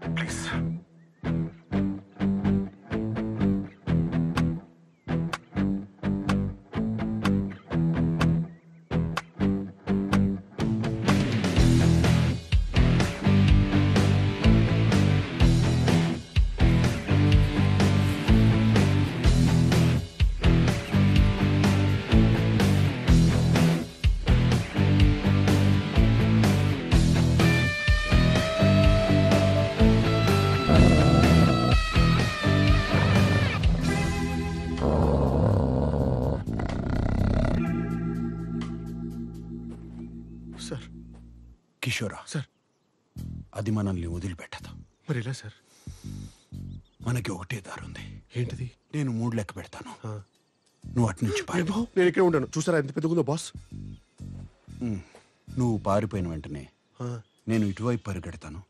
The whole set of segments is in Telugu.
ప్లీజ్. సార్. కిషోరా సార్. అది మనల్ని వదిలిపెట్టదు. మరి ఎలా సార్? మనకి ఒకటే దారుంది. ఏంటిది? నేను 3 లెక్క పెడతాను, నువ్వు అటు నుంచి పారిపో. నేను ఇక్కడే ఉంటాను. చూసారా ఎంత పెద్దగుందో బాస్? నువ్వు పారిపోయిన వెంటనే నేను ఇటువైపు పరిగెడతాను.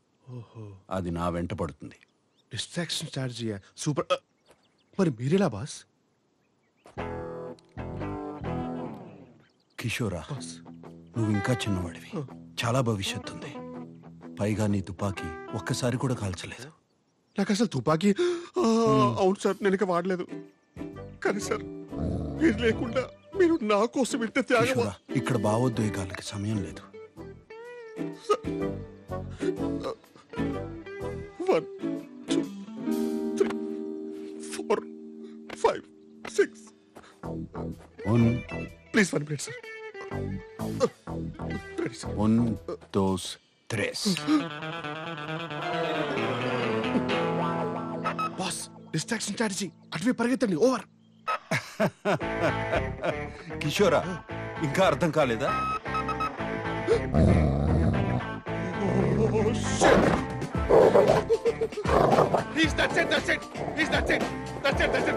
అది నా వెంట పడుతుంది. Distraction strategy super. మరి మీరెలా బాస్? కిషోరా, నువ్వు ఇంకా చిన్నవాడివి, చాలా భవిష్యత్తు ఉంది. పైగా నీ తుపాకీ ఒక్కసారి కూడా కాల్చలేదు. నాకు అసలు తుపాకీ అవును సార్, నేను ఇక వాడలేదు. కానీ సార్, మీరు లేకుండా మీరు నా కోసం ఇంత త్యాగం. కిషోరా, ఇక్కడ భావోద్వేగాలకి సమయం లేదు. 1 2 3 4 5 6. Please 1 minute sir. 1 2 3. Boss, distraction strategy. అటువే పరిగెత్తండి. ఓవర్. కిషోరా, ఇంకా అర్థం కాలేదా? Please, that's it. Please, that's it.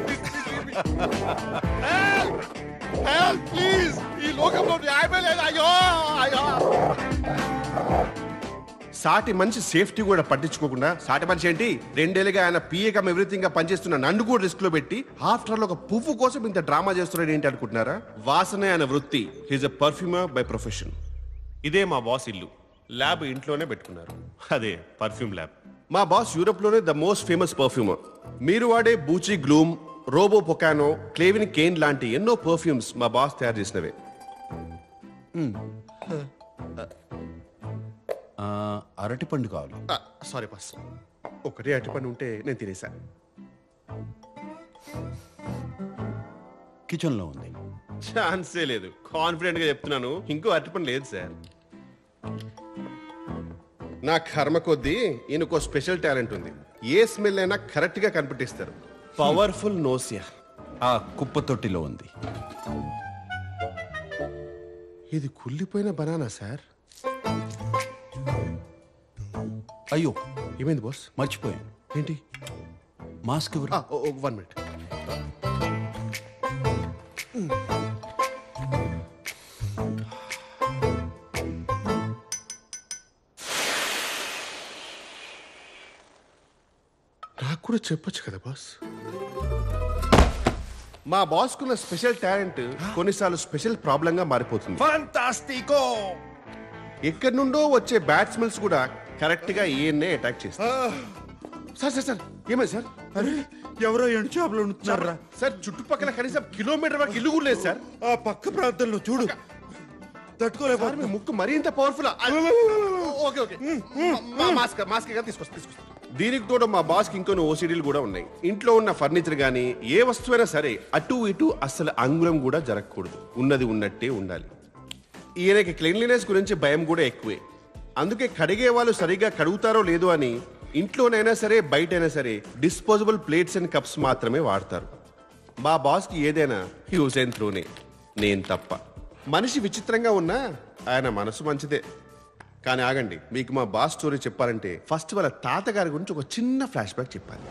Please leave me. Help, please. ఈ లోకంలో న్యాయమే లేదు. అయ్యో. సాటి మనిషి సేఫ్టీ కూడా పట్టించుకోకుండా, సాటి మనిషి ఏంటి 2 ఏళ్ళుగా ఆయన పిఏకమ్ ఎవ్రీథింగ్ గా పనిచేస్తున్న నన్ను కూడా రిస్క్ లో పెట్టి ఆఫ్టర్ ఒక పువ్వు కోసం ఇంత డ్రామా చేస్తున్నాడు ఏంటి అనుకుంటున్నారా? వాసనే ఆయన వృత్తి. He's a perfumer by profession. ఇదే మా బాస్ ఇల్లు. ల్యాబ్ ఇంట్లోనే పెట్టుకున్నారు. అదే పర్ఫ్యూమ్ ల్యాబ్. మా బాస్ యూరోప్ లోనే ద మోస్ట్ ఫేమస్ పర్ఫ్యూమర్. మీరు వాడే బూచి గ్లూమ్, రోబో పొకానో, క్లేవిన్ కేన్ లాంటి ఎన్నో పర్ఫ్యూమ్స్ మా బాస్ తయారు చేసినవే. అరటిపండు కావాలి. సారీ బాస్, ఒకటే అరటిపండు ఉంటే నేను తినేసా. కిచెన్ లో ఉంది. ఛాన్సే లేదు. కాన్ఫిడెంట్ గా చెప్తున్నాను, ఇంకో అరటిపండు లేదు సార్. నా కర్మ కొద్దీ ఈయనకో స్పెషల్ టాలెంట్ ఉంది. ఏ స్మెల్ అయినా కరెక్ట్ గా కనిపెట్టిస్తారు. Powerful nausea. ఆ కుప్ప తొట్టిలో ఉంది. ఇది కుళ్ళిపోయిన బనానా సార్. అయ్యో, ఏమైంది బాస్? మర్చిపోయాను. ఏంటి? మాస్క్ ఎవరు? 1 minute. నాకు కూడా చెప్పొచ్చు కదా బాస్. మా బాస్ కున్న స్పెషల్ టాలెంట్ కొన్నిసార్లు స్పెషల్ ప్రాబ్లం గా మారిపోతుంది. ఫాంటాస్టికో! ఎక్కడి నుండో వచ్చే బ్యాట్స్మెన్స్ కూడా కరెక్ట్ గా ఈయన్నే అటాక్ చేస్తారు. సార్ ఏమైంది సార్? అరే, ఎవరో ఎండు చేపలు ఉంటున్నారా సార్? చుట్టుపక్కల కనీసం కిలోమీటర్ వరకు ఇల్లు కూడా లేదు సార్. ఆ పక్క ప్రాంతంలో చూడు. తట్టుకోలేకపోతే మీ ముక్కు మరీ ఇంత పవర్ఫుల్. ఓకే మాస్క్ తీసుకొస్తా. దీనికి తోడు మా బాస్ కి ఇంకొన్ని ఓసిడీలు కూడా ఉన్నాయి. ఇంట్లో ఉన్న ఫర్నిచర్ గానీ ఏ వస్తువైనా సరే అటు ఇటు అస్సలు అంగుళం కూడా జరగకూడదు. ఉన్నది ఉన్నట్టే ఉండాలి. ఈయనకి క్లీన్లీనెస్ గురించి భయం కూడా ఎక్కువే. అందుకే కడిగే వాళ్ళు సరిగా కడుగుతారో లేదో అని ఇంట్లోనైనా సరే బయటైనా సరే డిస్పోజబుల్ ప్లేట్స్ అండ్ కప్స్ మాత్రమే వాడతారు. మా బాస్ కి ఏదైనా యూజ్ అండ్ త్రోనే, నేను తప్ప. మనిషి విచిత్రంగా ఉన్నా ఆయన మనసు మంచిదే. కానీ ఆగండి, మీకు మా బాస్ స్టోరీ చెప్పాలంటే ఫస్ట్ వాళ్ళ తాతగారి గురించి ఒక చిన్న ఫ్లాష్ బ్యాక్ చెప్పాలి.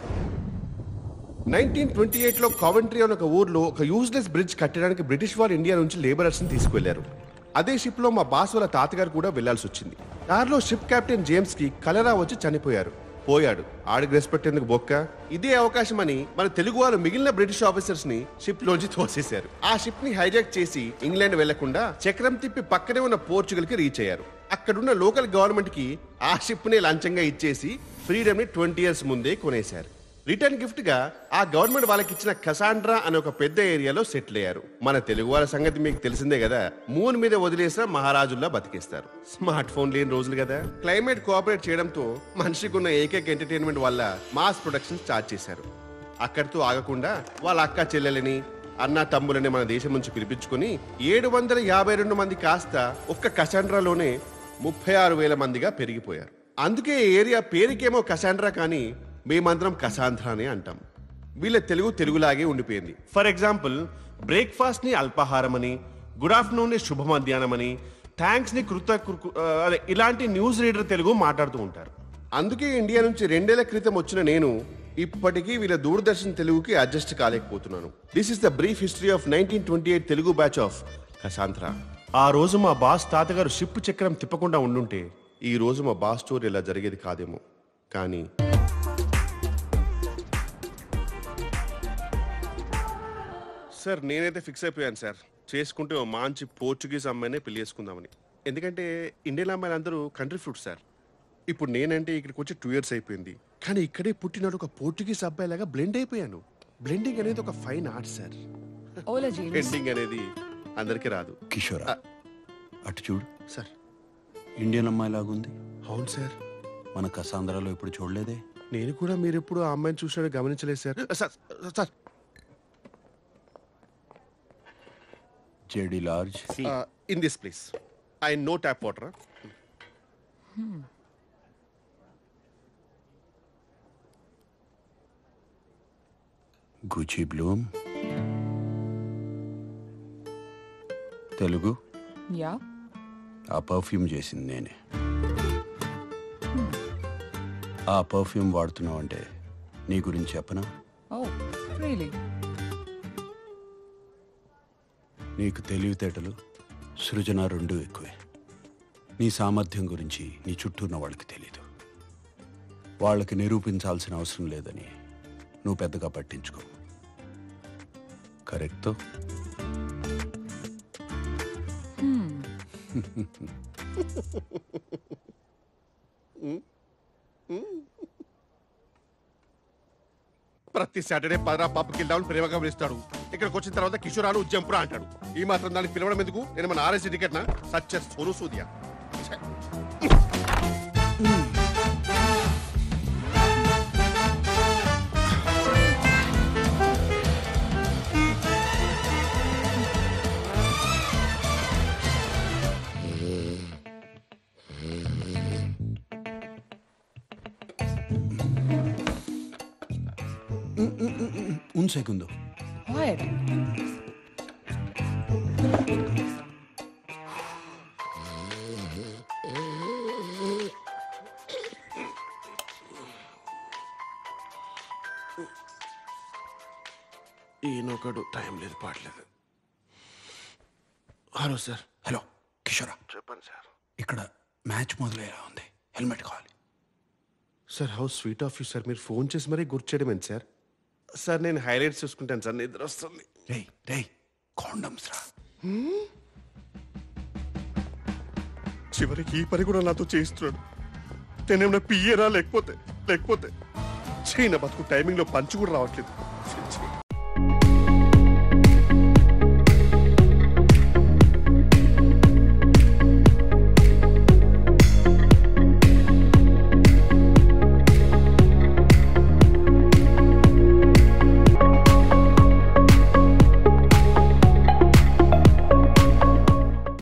1928లో కావెంట్రీ అనే ఒక ఊర్లో ఒక యూజ్లెస్ బ్రిడ్జ్ కట్టడానికి బ్రిటిష్ వారు ఇండియా నుంచి లేబరర్స్ ని తీసుకువెళ్లారు. అదే షిప్ లో మా బాస్ వాళ్ళ తాతగారు కూడా వెళ్లాల్సి వచ్చింది. దారిలో షిప్ కెప్టెన్ జేమ్స్ కి కలరా వచ్చి చనిపోయారు. పోయాడు, ఆడికి రెస్పెక్ట్ ఎందుకు బొక్క. ఇదే అవకాశం అని మన తెలుగు వాళ్ళు మిగిలిన బ్రిటిష్ ఆఫీసర్స్ ని షిప్ లోంచి తోసేశారు. ఆ షిప్ ని హైజాక్ చేసి ఇంగ్లాండ్ వెళ్లకుండా చక్రం తిప్పి పక్కనే ఉన్న పోర్చుగల్ కి రీచ్ అయ్యారు. అక్కడున్న లోకల్ గవర్నమెంట్ కి ఆ షిప్ ని లంచంగా ఇచ్చేసి ఫ్రీడమ్ ని 20 years ముందే కొనేశారు. రిటర్న్ గిఫ్ట్ గా ఆ గవర్నమెంట్ వాళ్ళకి ఇచ్చిన కసాండ్రా అనే ఒక పెద్ద ఏరియాలో సెటిల్ అయ్యారు. మన తెలుగు వాళ్ళ సంగతి మీకు తెలిసిందే కదా, మూన్ మీద వదిలేసిన మహారాజుల్లా బతికేస్తారు. స్మార్ట్ ఫోన్ లేని రోజులు కదా. క్లైమేట్ కోఆపరేట్ చేయడంతో మనిషికి ఉన్న ఏకైక ఎంటర్టైన్మెంట్ వల్ల మాస్ ప్రొడక్షన్ స్టార్ట్ చేశారు. అక్కడితో ఆగకుండా వాళ్ళ అక్క చెల్లెలని అన్న తమ్ములని మన దేశం నుంచి పిలిపించుకుని 752 మంది కాస్త ఒక్క కసాండ్రాలోనే 36,000 మందిగా పెరిగిపోయారు. అందుకే ఈ ఏరియా పేరుకేమో కసాండ్రా కానీ మేమందరం కసాంధ్రానే అంటాం. వీళ్ళ తెలుగులాగే ఉండిపోయింది. ఫర్ ఎగ్జాంపుల్, బ్రేక్ఫాస్ట్ ని అల్పాహారం అని, గుడ్ ఆఫ్టర్నూన్ ని శుభ మధ్యాహ్నం అని, థ్యాంక్స్ ని ఇలాంటి న్యూస్ రీడర్ తెలుగు మాట్లాడుతూ ఉంటారు. అందుకే ఇండియా నుంచి 2 ఏళ్ల క్రితం వచ్చిన నేను ఇప్పటికీ వీళ్ళ దూరదర్శన్ తెలుగుకి అడ్జస్ట్ కాలేకపోతున్నాను. This is the brief history of 1928 Telugu batch of Cassandra. ఆ రోజు మా బాస్ తాతగారు షిప్ చక్రం తిప్పకుండా ఉండుంటే ఈ రోజు మా బాస్ స్టోరీ ఇలా జరిగేది కాదేమో. కానీ సార్ నేనైతే ఫిక్స్ అయిపోయాను సార్, చేసుకుంటే ఓ మంచి పోర్చుగీస్ అమ్మాయినే పెళ్లి చేసుకుందామని. ఎందుకంటే ఇండియన్ అమ్మాయిలు అందరూ కంట్రీ ఫ్రూట్ సార్. ఇప్పుడు నేనంటే ఇక్కడికి వచ్చి 2 years అయిపోయింది, కానీ ఇక్కడే పుట్టినాడు ఒక పోర్చుగీస్ అబ్బాయి లాగా బ్లెండ్ అయిపోయాను. బ్లెండింగ్ అనేది ఒక ఫైన్ ఆర్ట్ సార్. బ్లెండింగ్ అనేది అందరికీ రాదు. కిషోరా, అటు చూడు సార్. ఇండియన్ అమ్మాయి లాగుంది. అవును సార్. మన కసాంధ్రాలో ఇప్పుడు చూడలేదే. నేను కూడా మీరు ఎప్పుడు ఆ అమ్మాయిని చూసినట్టు గమనించలేదు సార్. సార్ సార్ జెడి large in this place I no tap water. Gucci Bloom. Telugu యా, ఆ పర్ఫ్యూమ్ చేసింది నేనే. ఆ పర్ఫ్యూమ్ వాడుతున్నావు అంటే నీ గురించి చెప్పనా? Oh really? నీకు తెలివితేటలు, సృజన రెండూ ఎక్కువే. నీ సామర్థ్యం గురించి నీ చుట్టూ ఉన్న వాళ్ళకి తెలీదు. వాళ్ళకి నిరూపించాల్సిన అవసరం లేదని నువ్వు పెద్దగా పట్టించుకో. కరెక్టో? ప్రతి సాటర్డే పదరా పప్పుకి వెళ్దామని ప్రేమగా పిలుస్తాడు. ఇక్కడికి వచ్చిన తర్వాత కిషోరాలు జంపురా అంటాడు. ఈ మాత్రం దానికి పిలవడం ఎందుకు? నేను మన ఆర్ఎస్సీ టికెట్ నా సత్య సోను సూదియా. Un segundo. What? ఈయనొకడు టైం లేదు పాడలేదు. Hello sir. హలో కిషోరా, చెప్పండి సార్. ఇక్కడ మ్యాచ్ మొదలయ్యేలా ఉంది, హెల్మెట్ కావాలి. Sir how sweet of you sir, మీరు ఫోన్ చేసి మరీ గుర్తు చేయడం ఏంటి సార్? సార్ నేను హైలైట్స్ చూసుకుంటాను సార్, నిద్ర వస్తుంది. రేయ్ రేయ్, కాండమ్స్ రా. చివరికి ఈ పని కూడా నాతో చేయిస్తున్నాడు. నేనేమన్నా పియ్యరా లేకపోతే చైనా బతుకు టైమింగ్లో పంచి కూడా రావట్లేదు.